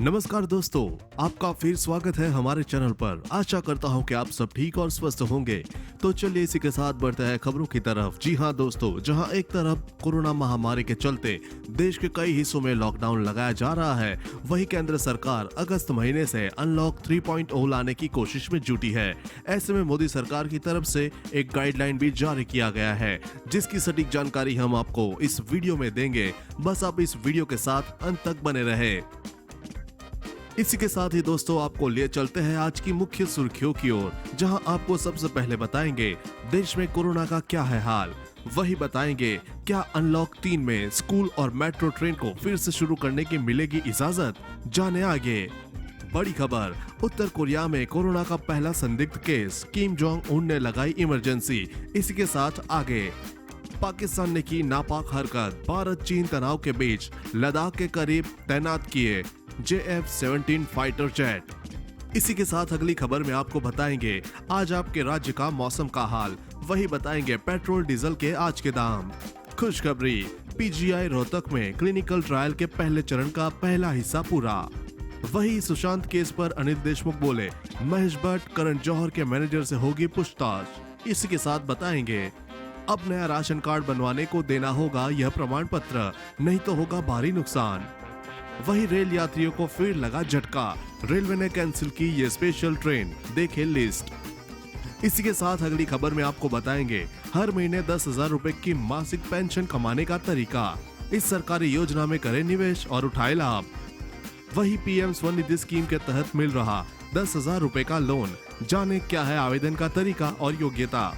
नमस्कार दोस्तों, आपका फिर स्वागत है हमारे चैनल पर। आशा करता हूं कि आप सब ठीक और स्वस्थ होंगे। तो चलिए इसी के साथ बढ़ते हैं खबरों की तरफ। जी हां दोस्तों, जहां एक तरफ कोरोना महामारी के चलते देश के कई हिस्सों में लॉकडाउन लगाया जा रहा है, वहीं केंद्र सरकार अगस्त महीने से अनलॉक 3.0 लाने की कोशिश में जुटी है। ऐसे में मोदी सरकार की तरफ से एक गाइडलाइन भी जारी किया गया है, जिसकी सटीक जानकारी हम आपको इस वीडियो में देंगे। बस आप इस वीडियो के साथ अंत तक बने रहे। इसी के साथ ही दोस्तों आपको लिए चलते हैं आज की मुख्य सुर्खियों की ओर, जहां आपको सबसे पहले बताएंगे देश में कोरोना का क्या है हाल। वही बताएंगे क्या अनलॉक 3 में स्कूल और मेट्रो ट्रेन को फिर से शुरू करने की मिलेगी इजाजत। जाने आगे। बड़ी खबर, उत्तर कोरिया में कोरोना का पहला संदिग्ध केस, किम जोंग उन ने लगाई इमरजेंसी। इसी के साथ आगे। पाकिस्तान ने की नापाक हरकत, भारत चीन तनाव के बीच लद्दाख के करीब तैनात किए JF-17 फाइटर जेट। इसी के साथ अगली खबर में आपको बताएंगे आज आपके राज्य का मौसम का हाल। वही बताएंगे पेट्रोल डीजल के आज के दाम। खुशखबरी, PGI रोहतक में क्लिनिकल ट्रायल के पहले चरण का पहला हिस्सा पूरा। वही सुशांत केस पर अनिल देशमुख बोले, महेश भट्ट करण जौहर के मैनेजर से होगी पूछताछ। इसी के साथ बताएंगे अब नया राशन कार्ड बनवाने को देना होगा यह प्रमाण पत्र, नहीं तो होगा भारी नुकसान। वही रेल यात्रियों को फिर लगा झटका, रेलवे ने कैंसिल की ये स्पेशल ट्रेन, देखें लिस्ट। इसी के साथ अगली खबर में आपको बताएंगे हर महीने 10,000 रुपए की मासिक पेंशन कमाने का तरीका, इस सरकारी योजना में करें निवेश और उठाए लाभ। वही PM स्वनिधि स्कीम के तहत मिल रहा 10,000 रुपए का लोन, जाने क्या है आवेदन का तरीका और योग्यता।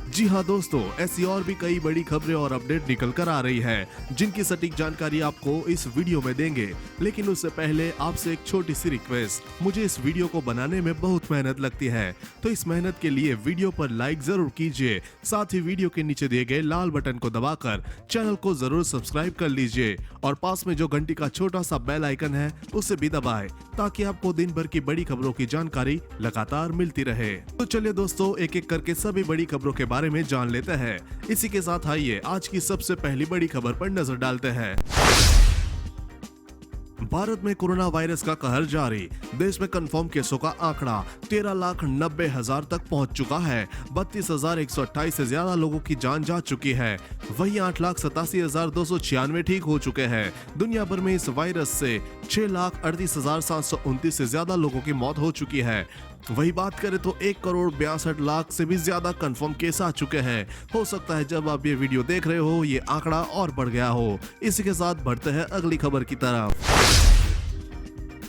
जी हां दोस्तों, ऐसी और भी कई बड़ी खबरें और अपडेट निकल कर आ रही है, जिनकी सटीक जानकारी आपको इस वीडियो में देंगे। लेकिन उससे पहले आपसे एक छोटी सी रिक्वेस्ट, मुझे इस वीडियो को बनाने में बहुत मेहनत लगती है, तो इस मेहनत के लिए वीडियो पर लाइक जरूर कीजिए। साथ ही वीडियो के नीचे दिए गए लाल बटन को दबाकर चैनल को जरूर सब्सक्राइब कर लीजिए और पास में जो घंटी का छोटा सा बेल आइकन है उसे भी दबाएं, ताकि आपको दिन भर की बड़ी खबरों की जानकारी लगातार मिलती रहे। तो चलिए दोस्तों, एक एक करके सभी बड़ी खबरों के बारे में जान लेते हैं। इसी के साथ आइए आज की सबसे पहली बड़ी खबर पर नजर डालते हैं। भारत में कोरोना वायरस का कहर जारी, देश में कंफर्म केसों का आंकड़ा 13,90,000 तक पहुंच चुका है। 32,128 से ज्यादा लोगों की जान जा चुकी है। वहीं 8,87,296 ठीक हो चुके हैं। दुनिया भर में इस वायरस से 6,38,729 से ज्यादा लोगों की मौत हो चुकी है। वही बात करें तो 1,62,00,000 से भी ज्यादा कंफर्म केस आ चुके हैं। हो सकता है जब आप ये वीडियो देख रहे हो ये आंकड़ा और बढ़ गया हो। इसी के साथ बढ़ते हैं अगली खबर की तरफ।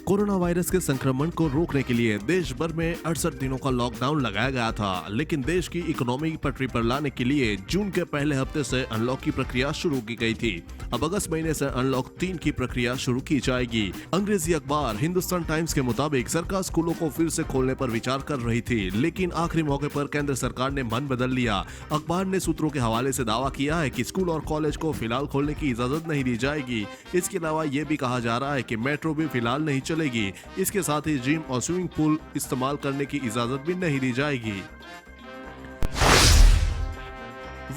कोरोना वायरस के संक्रमण को रोकने के लिए देश भर में 68 दिनों का लॉकडाउन लगाया गया था, लेकिन देश की इकोनॉमी पटरी पर लाने के लिए जून के पहले हफ्ते से अनलॉक की प्रक्रिया शुरू की गई थी। अब अगस्त महीने से अनलॉक 3 की प्रक्रिया शुरू की जाएगी। अंग्रेजी अखबार हिंदुस्तान टाइम्स के मुताबिक सरकार स्कूलों को फिर से खोलने पर विचार कर रही थी, लेकिन आखिरी मौके पर केंद्र सरकार ने मन बदल लिया। अखबार ने सूत्रों के हवाले से दावा किया है कि स्कूल और कॉलेज को फिलहाल खोलने की इजाजत नहीं दी जाएगी। इसके अलावा ये भी कहा जा रहा है कि मेट्रो भी फिलहाल नहीं चलेगी। इसके साथ ही जिम और स्विमिंग पूल इस्तेमाल करने की इजाजत भी नहीं दी जाएगी।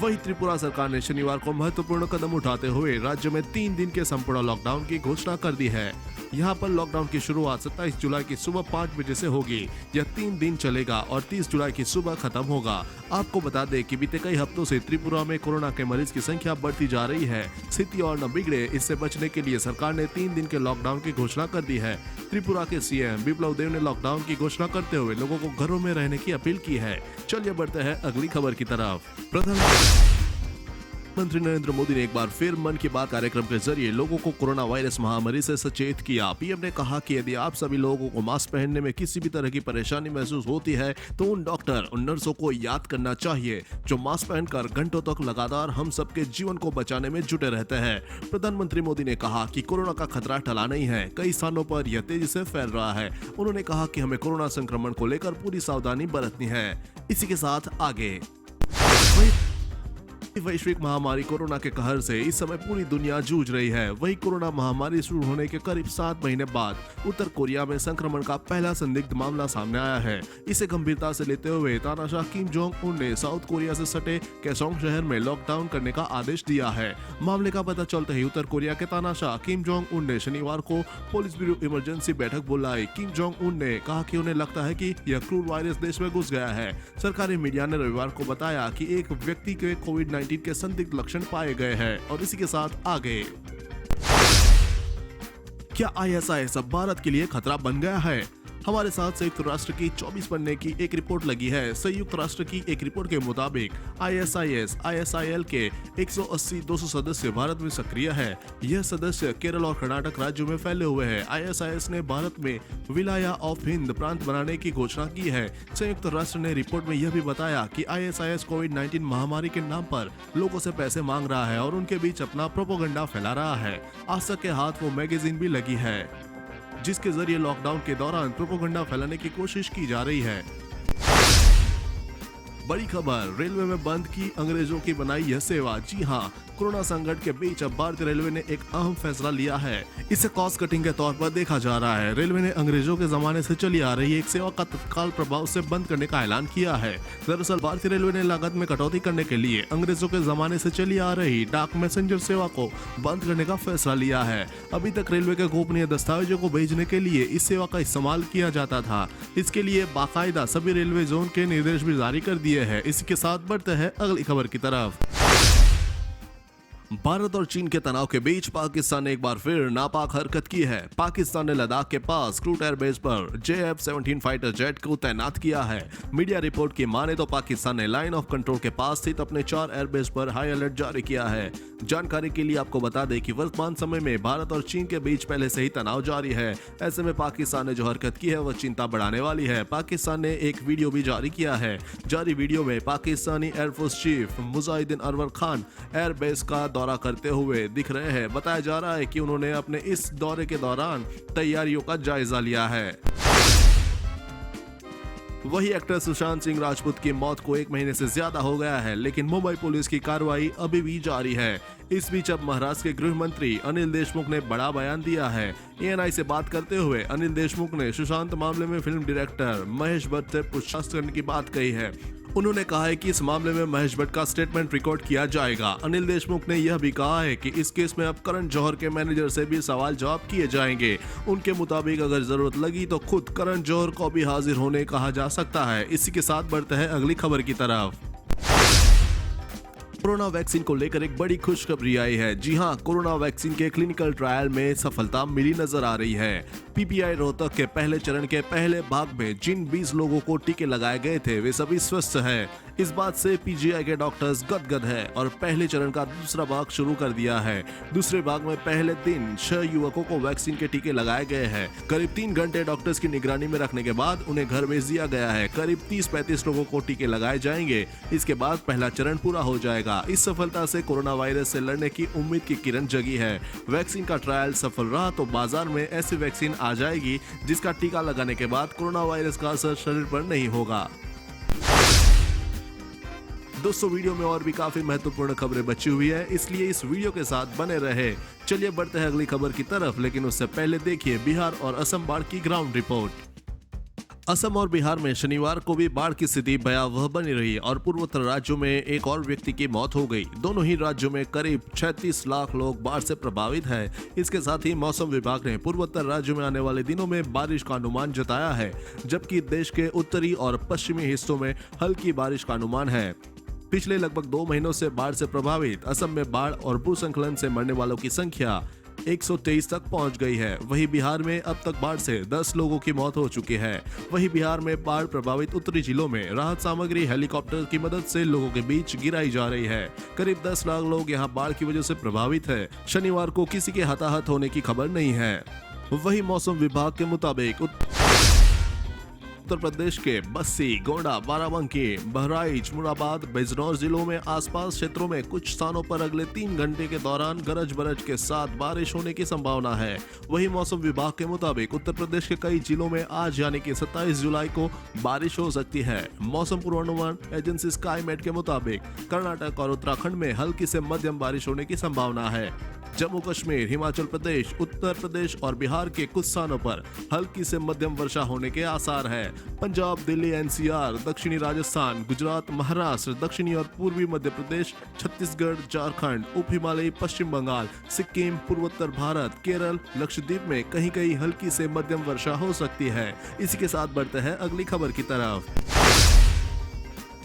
वही त्रिपुरा सरकार ने शनिवार को महत्वपूर्ण कदम उठाते हुए राज्य में 3 दिन के संपूर्ण लॉकडाउन की घोषणा कर दी है। यहाँ पर लॉकडाउन की शुरुआत 27 जुलाई की सुबह 5 बजे से होगी। यह 3 दिन चलेगा और 30 जुलाई की सुबह खत्म होगा। आपको बता दें कि बीते कई हफ्तों से त्रिपुरा में कोरोना के मरीज की संख्या बढ़ती जा रही है। स्थिति और न बिगड़े, इससे बचने के लिए सरकार ने 3 दिन के लॉकडाउन की घोषणा कर दी है। त्रिपुरा के CM बिप्लब देब ने लॉकडाउन की घोषणा करते हुए लोगों को घरों में रहने की अपील की है। चलिए बढ़ते हैं अगली खबर की तरफ। प्रधानमंत्री नरेंद्र मोदी ने एक बार फिर मन की बात कार्यक्रम के जरिए लोगों को कोरोना वायरस महामारी से सचेत किया। PM ने कहा कि यदि आप सभी लोगों को मास्क पहनने में किसी भी तरह की परेशानी महसूस होती है तो उन डॉक्टर उन नर्सों को याद करना चाहिए जो मास्क पहनकर घंटों तक लगातार हम सबके जीवन को बचाने में जुटे रहते हैं। प्रधानमंत्री मोदी ने कहा कि कोरोना का खतरा टला नहीं है, कई स्थानों पर यह तेजी से फैल रहा है। उन्होंने कहा कि हमें कोरोना संक्रमण को लेकर पूरी सावधानी बरतनी है। इसी के साथ आगे। वैश्विक महामारी कोरोना के कहर से इस समय पूरी दुनिया जूझ रही है। वही कोरोना महामारी शुरू होने के करीब 7 महीने बाद उत्तर कोरिया में संक्रमण का पहला संदिग्ध मामला सामने आया है। इसे गंभीरता से लेते हुए तानाशाह किम जोंग उन ने साउथ कोरिया से सटे केसोंग शहर में लॉकडाउन करने का आदेश दिया है। मामले का पता चलते ही उत्तर कोरिया के तानाशाह किम जोंग उन ने शनिवार को पुलिस ब्यूरो इमरजेंसी बैठक बुलाई। किम जोंग उन ने कहा कि उन्हें लगता है कि यह क्रूर वायरस देश में घुस गया है। सरकारी मीडिया ने रविवार को बताया कि एक व्यक्ति के कोविड-19 के संदिग्ध लक्षण पाए गए हैं। और इसी के साथ आगे, क्या ISIS अब भारत के लिए खतरा बन गया है? हमारे साथ संयुक्त राष्ट्र की 24 पन्ने की एक रिपोर्ट लगी है। संयुक्त राष्ट्र की एक रिपोर्ट के मुताबिक ISIS ISIL के 180-200 सदस्य भारत में सक्रिय है। यह सदस्य केरल और कर्नाटक राज्यों में फैले हुए हैं। ISIS ने भारत में विलाया ऑफ हिंद प्रांत बनाने की घोषणा की है। संयुक्त राष्ट्र ने रिपोर्ट में यह भी बताया कि ISIS कोविड-19 महामारी के नाम पर लोगों से पैसे मांग रहा है और उनके बीच अपना प्रोपेगेंडा फैला रहा है। आज तक के हाथ वो मैगजीन भी लगी है जिसके जरिए लॉकडाउन के दौरान प्रोपेगेंडा फैलाने की कोशिश की जा रही है। बड़ी खबर, रेलवे में बंद की अंग्रेजों की बनाई यह सेवा। जी हां, कोरोना संकट के बीच अब भारतीय रेलवे ने एक अहम फैसला लिया है। इसे कॉस्ट कटिंग के तौर पर देखा जा रहा है। रेलवे ने अंग्रेजों के जमाने से चली आ रही एक सेवा का तत्काल प्रभाव से बंद करने का ऐलान किया है। दरअसल भारतीय रेलवे ने लागत में कटौती करने के लिए अंग्रेजों के जमाने से चली आ रही डाक मैसेंजर सेवा को बंद करने का फैसला लिया है। अभी तक रेलवे के गोपनीय दस्तावेजों को भेजने के लिए इस सेवा का इस्तेमाल किया जाता था। इसके लिए बाकायदा सभी रेलवे जोन के निर्देश भी जारी कर दिए हैं। इसी के साथ बढ़ते हैं अगली खबर की तरफ। भारत और चीन के तनाव के बीच पाकिस्तान ने एक बार फिर नापाक हरकत की है। पाकिस्तान ने लद्दाख के पास क्रूट एयरबेस पर JF-17 फाइटर जेट को तैनात किया है। मीडिया रिपोर्ट की माने तो पाकिस्तान ने लाइन ऑफ कंट्रोल के पास स्थित अपने 4 एयरबेस पर हाई अलर्ट जारी किया है। जानकारी के लिए आपको बता दें कि वर्तमान समय में भारत और चीन के बीच पहले से ही तनाव जारी है। ऐसे में पाकिस्तान ने जो हरकत की है वह चिंता बढ़ाने वाली है। पाकिस्तान ने एक वीडियो भी जारी किया है। जारी वीडियो में Pakistani air force chief Mujahideen Anwar Khan airbase का दौरा करते हुए दिख रहे हैं। बताया जा रहा है कि उन्होंने अपने इस दौरे के दौरान तैयारियों का जायजा लिया है। वही एक्टर सुशांत सिंह राजपूत की मौत को 1 महीने से ज्यादा हो गया है, लेकिन मुंबई पुलिस की कार्रवाई अभी भी जारी है। इस बीच अब महाराष्ट्र के गृह मंत्री अनिल देशमुख ने बड़ा बयान दिया है। ANI से बात करते हुए अनिल देशमुख ने सुशांत मामले में फिल्म डायरेक्टर महेश भट्ट से पूछताछ करने की बात कही है। उन्होंने कहा है कि इस मामले में महेश भट्ट का स्टेटमेंट रिकॉर्ड किया जाएगा। अनिल देशमुख ने यह भी कहा है कि इस केस में अब करण जौहर के मैनेजर से भी सवाल जवाब किए जाएंगे। उनके मुताबिक अगर जरूरत लगी तो खुद करण जौहर को भी हाजिर होने कहा जा सकता है। इसी के साथ बढ़ते हैं अगली खबर की तरफ। कोरोना वैक्सीन को लेकर एक बड़ी खुशखबरी आई है। जी हां, कोरोना वैक्सीन के क्लिनिकल ट्रायल में सफलता मिली नजर आ रही है। PPI रोहतक के पहले चरण के पहले भाग में जिन 20 लोगों को टीके लगाए गए थे वे सभी स्वस्थ हैं। इस बात से PGI के डॉक्टर्स गदगद है और पहले चरण का दूसरा भाग शुरू कर दिया है। दूसरे भाग में पहले दिन 6 युवकों को वैक्सीन के टीके लगाए गए हैं। करीब 3 घंटे डॉक्टर्स की निगरानी में रखने के बाद उन्हें घर भेज दिया गया है। करीब 30-35 लोगों को टीके लगाए जाएंगे। इसके बाद पहला चरण पूरा हो जाएगा। इस सफलता से कोरोना वायरस से लड़ने की उम्मीद की किरण जगी है। वैक्सीन का ट्रायल सफल रहा तो बाजार में ऐसी वैक्सीन आ जाएगी जिसका टीका लगाने के बाद कोरोना वायरस का असर शरीर पर नहीं होगा। दोस्तों, वीडियो में और भी काफी महत्वपूर्ण खबरें बची हुई है, इसलिए इस वीडियो के साथ बने रहे। चलिए बढ़ते हैं अगली खबर की तरफ, लेकिन उससे पहले देखिए बिहार और असम बाढ़ की ग्राउंड रिपोर्ट। असम और बिहार में शनिवार को भी बाढ़ की स्थिति भयावह बनी रही और पूर्वोत्तर राज्यों में एक और व्यक्ति की मौत हो गई। दोनों ही राज्यों में करीब 36 लाख लोग बाढ़ से प्रभावित हैं। इसके साथ ही मौसम विभाग ने पूर्वोत्तर राज्यों में आने वाले दिनों में बारिश का अनुमान जताया है, जबकि देश के उत्तरी और पश्चिमी हिस्सों में हल्की बारिश का अनुमान है। पिछले लगभग 2 महीनों से बाढ़ से प्रभावित असम में बाढ़ और भूस्खलन से मरने वालों की संख्या 123 तक पहुंच गई है। वहीं बिहार में अब तक बाढ़ से 10 लोगों की मौत हो चुकी है। वहीं बिहार में बाढ़ प्रभावित उत्तरी जिलों में राहत सामग्री हेलीकॉप्टर की मदद से लोगों के बीच गिराई जा रही है। करीब 10 लाख लोग यहां बाढ़ की वजह से प्रभावित है। शनिवार को किसी के हताहत होने की खबर नहीं है। वहीं मौसम विभाग के मुताबिक उत्तर प्रदेश के बस्सी, गोंडा, बाराबंकी, बहराइच, मुरादाबाद, बिजनौर जिलों में आसपास क्षेत्रों में कुछ स्थानों पर अगले 3 घंटे के दौरान गरज बरज के साथ बारिश होने की संभावना है। वहीं मौसम विभाग के मुताबिक उत्तर प्रदेश के कई जिलों में आज यानी कि 27 जुलाई को बारिश हो सकती है। मौसम पूर्वानुमान एजेंसी स्काईमेट के मुताबिक कर्नाटक और उत्तराखंड में हल्की से मध्यम बारिश होने की संभावना है। जम्मू कश्मीर, हिमाचल प्रदेश, उत्तर प्रदेश और बिहार के कुछ स्थानों पर हल्की से मध्यम वर्षा होने के आसार हैं। पंजाब, दिल्ली, एनसीआर, दक्षिणी राजस्थान, गुजरात, महाराष्ट्र, दक्षिणी और पूर्वी मध्य प्रदेश, छत्तीसगढ़, झारखंड, उप हिमालयी पश्चिम बंगाल, सिक्किम, पूर्वोत्तर भारत, केरल, लक्षद्वीप में कहीं कहीं हल्की से मध्यम वर्षा हो सकती है। इसी के साथ बढ़ते हैं अगली खबर की तरफ।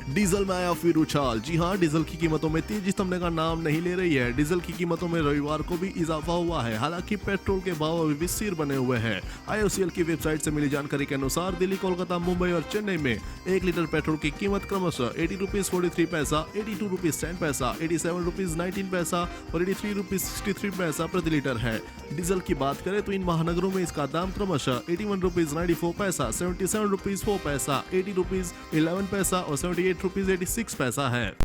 डीजल में आया फिर उछाल। जी हां, डीजल की कीमतों में तेजी थमने का नाम नहीं ले रही है। डीजल की कीमतों में रविवार को भी इजाफा हुआ है। हालांकि पेट्रोल के भाव अभी भी स्थिर बने हुए हैं। IOCL की वेबसाइट से मिली जानकारी के अनुसार दिल्ली, कोलकाता, मुंबई और चेन्नई में 1 लीटर पेट्रोल की कीमत क्रमशः 80 रुपीज 43 पैसा, 82 रुपीज 10 पैसा, 87 रुपीज 19 पैसा और 83 रुपीज 63 पैसा प्रति लीटर है। डीजल की बात करें तो इन महानगरों में इसका दाम क्रमशः 81 रुपीज 94 पैसा, 77 रुपीज 4 पैसा, 80 रुपीज 11 पैसा और 78 रुपीज 86 पैसा है।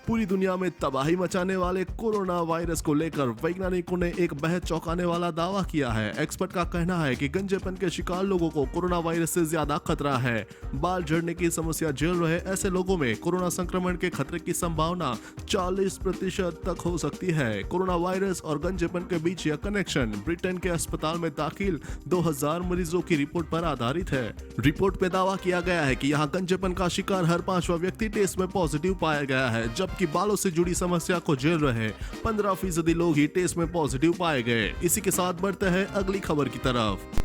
पूरी दुनिया में तबाही मचाने वाले कोरोना वायरस को लेकर वैज्ञानिकों ने एक बेहद चौंकाने वाला दावा किया है। एक्सपर्ट का कहना है कि गंजेपन के शिकार लोगों को कोरोना वायरस से ज्यादा खतरा है। बाल झड़ने की समस्या झेल रहे ऐसे लोगों में कोरोना संक्रमण के खतरे की संभावना 40% तक हो सकती है। कोरोना वायरस और गंजेपन के बीच यह कनेक्शन ब्रिटेन के अस्पताल में दाखिल 2000 मरीजों की रिपोर्ट पर आधारित है। रिपोर्ट में दावा किया गया है कि यहाँ गंजेपन का शिकार हर 5वां व्यक्ति टेस्ट में पॉजिटिव पाया गया है, जबकि बालों से जुड़ी समस्या को झेल रहे 15% लोग ही टेस्ट में पॉजिटिव पाए गए। इसी के साथ बढ़ते हैं अगली खबर की तरफ।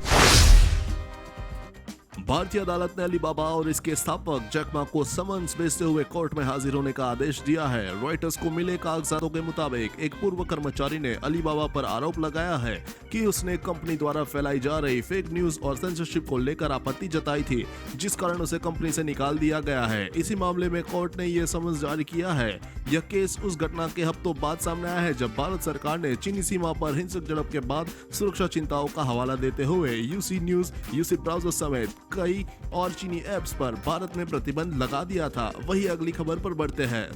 भारतीय अदालत ने अलीबाबा और इसके स्थापक जैक मा को समन्स भेजते हुए कोर्ट में हाजिर होने का आदेश दिया है। रॉयटर्स को मिले कागजातों के मुताबिक एक पूर्व कर्मचारी ने अलीबाबा पर आरोप लगाया है कि उसने कंपनी द्वारा फैलाई जा रही फेक न्यूज और सेंसरशिप को लेकर आपत्ति जताई थी, जिस कारण उसे कंपनी से निकाल दिया गया है। इसी मामले में कोर्ट ने यह समन्स जारी किया है। यह केस उस घटना के हफ्तों बाद सामने आया है जब भारत सरकार ने चीनी सीमा पर हिंसक झड़प के बाद सुरक्षा चिंताओं का हवाला देते हुए यूसी न्यूज, यूसी ब्राउजर समेत कई और चीनी ऐप्स पर भारत में प्रतिबंध लगा दिया था। वही अगली खबर पर बढ़ते हैं।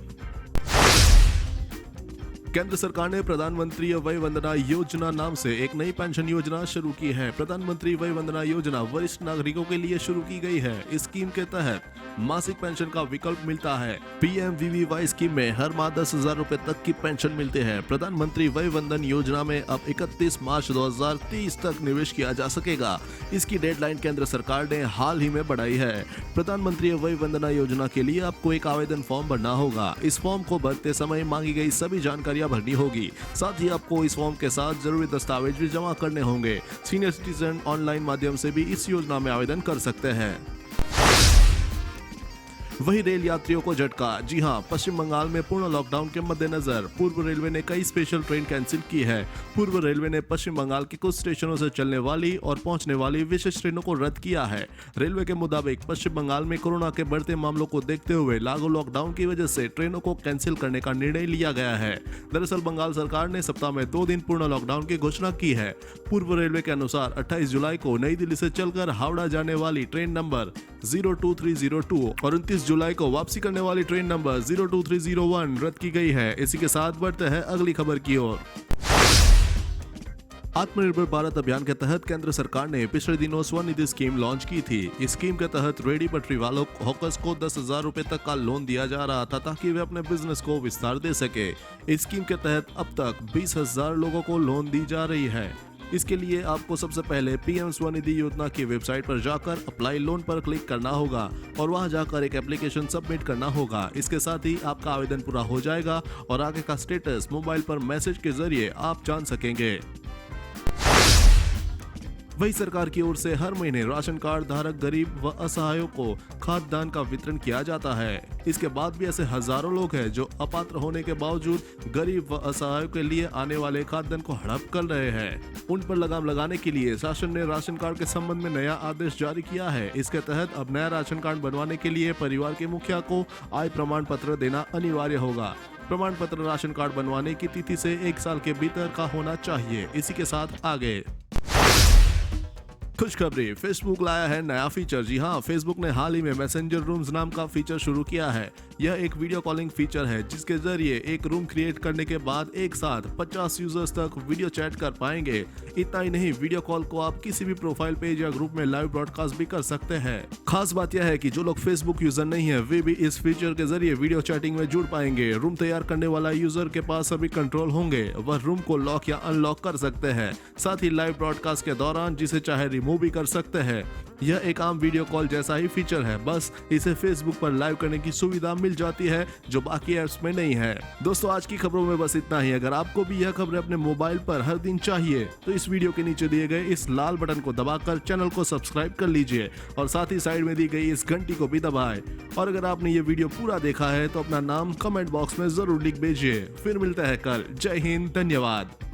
केंद्र सरकार ने प्रधानमंत्री वय वंदना योजना नाम से एक नई पेंशन योजना शुरू की है। प्रधानमंत्री वय वंदना योजना वरिष्ठ नागरिकों के लिए शुरू की गई है। इस स्कीम के तहत मासिक पेंशन का विकल्प मिलता है। PMVVY स्कीम में हर माह 10,000 रुपए तक की पेंशन मिलते हैं। प्रधानमंत्री वय वंदन योजना में अब 31 मार्च 2030 तक निवेश किया जा सकेगा। इसकी डेडलाइन केंद्र सरकार ने हाल ही में बढ़ाई है। प्रधानमंत्री वय वंदना योजना के लिए आपको एक आवेदन फॉर्म भरना होगा। इस फॉर्म को भरते समय मांगी गई सभी जानकारियां भरनी होगी। साथ ही आपको इस फॉर्म के साथ जरूरी दस्तावेज भी जमा करने होंगे। सीनियर सिटीजन ऑनलाइन माध्यम से भी इस योजना में आवेदन कर सकते हैं। वही रेल यात्रियों को झटका। जी हां, पश्चिम बंगाल में पूर्ण लॉकडाउन के मद्देनजर पूर्व रेलवे ने कई स्पेशल ट्रेन कैंसिल की है। पूर्व रेलवे ने पश्चिम बंगाल के कुछ स्टेशनों से चलने वाली और पहुंचने वाली विशेष ट्रेनों को रद्द किया है। रेलवे के मुताबिक पश्चिम बंगाल में कोरोना के बढ़ते मामलों को देखते हुए लागू लॉकडाउन की वजह से ट्रेनों को कैंसिल करने का निर्णय लिया गया है। दरअसल बंगाल सरकार ने सप्ताह में 2 दिन पूर्ण लॉकडाउन की घोषणा की है। पूर्व रेलवे के अनुसार 28 जुलाई को नई दिल्ली से चलकर हावड़ा जाने वाली ट्रेन नंबर 02302 और 29 जुलाई को वापसी करने वाली ट्रेन नंबर 02301 रद्द की गई है। इसी के साथ बढ़ते हैं अगली खबर की ओर। आत्मनिर्भर भारत अभियान के तहत केंद्र सरकार ने पिछले दिनों स्वनिधि स्कीम लॉन्च की थी। इस स्कीम के तहत रेडी पटरी वालों हॉकर्स को 10,000 रुपए तक का लोन दिया जा रहा था ताकि वे अपने बिजनेस को विस्तार दे सके। इस स्कीम के तहत अब तक 20,000 लोगों को लोन दी जा रही है। इसके लिए आपको सबसे पहले पीएम स्वनिधि योजना की वेबसाइट पर जाकर अप्लाई लोन पर क्लिक करना होगा और वहां जाकर एक एप्लीकेशन सबमिट करना होगा। इसके साथ ही आपका आवेदन पूरा हो जाएगा और आगे का स्टेटस मोबाइल पर मैसेज के जरिए आप जान सकेंगे। वही सरकार की ओर से हर महीने राशन कार्ड धारक गरीब व असहायों को खाद्यान्न का वितरण किया जाता है। इसके बाद भी ऐसे हजारों लोग हैं जो अपात्र होने के बावजूद गरीब व असहायों के लिए आने वाले खाद्यान्न को हड़प कर रहे हैं। उन पर लगाम लगाने के लिए शासन ने राशन कार्ड के संबंध में नया आदेश जारी किया है। इसके तहत अब नया राशन कार्ड बनवाने के लिए परिवार के मुखिया को आय प्रमाण पत्र देना अनिवार्य होगा। प्रमाण पत्र राशन कार्ड बनवाने की तिथि से 1 साल के भीतर का होना चाहिए। इसी के साथ आगे खुशखबरी, फेसबुक लाया है नया फीचर। जी हाँ, फेसबुक ने हाल ही में मैसेंजर रूम्स नाम का फीचर शुरू किया है। यह एक वीडियो कॉलिंग फीचर है जिसके जरिए एक रूम क्रिएट करने के बाद एक साथ 50 यूजर्स तक वीडियो चैट कर पाएंगे। इतना ही नहीं, वीडियो कॉल को आप किसी भी प्रोफाइल पेज या ग्रुप में लाइव ब्रॉडकास्ट भी कर सकते हैं। खास बात यह है कि जो लोग फेसबुक यूजर नहीं है वे भी इस फीचर के जरिए वीडियो चैटिंग में जुड़ पाएंगे। रूम तैयार करने वाला यूजर के पास सभी कंट्रोल होंगे, वह रूम को लॉक या अनलॉक कर सकते हैं, साथ ही लाइव ब्रॉडकास्ट के दौरान जिसे चाहे रिमूव भी कर सकते हैं। यह एक आम वीडियो कॉल जैसा ही फीचर है, बस इसे फेसबुक पर लाइव करने की सुविधा मिल जाती है जो बाकी ऐप्स में नहीं है। दोस्तों, आज की खबरों में बस इतना ही। अगर आपको भी यह खबरें अपने मोबाइल पर हर दिन चाहिए तो इस वीडियो के नीचे दिए गए इस लाल बटन को दबाकर चैनल को सब्सक्राइब कर लीजिए और साथ ही साइड में दी गई इस घंटी को भी दबाएं। और अगर आपने ये वीडियो पूरा देखा है तो अपना नाम कमेंट बॉक्स में जरूर लिख भेजिए। फिर मिलते हैं कल। जय हिंद, धन्यवाद।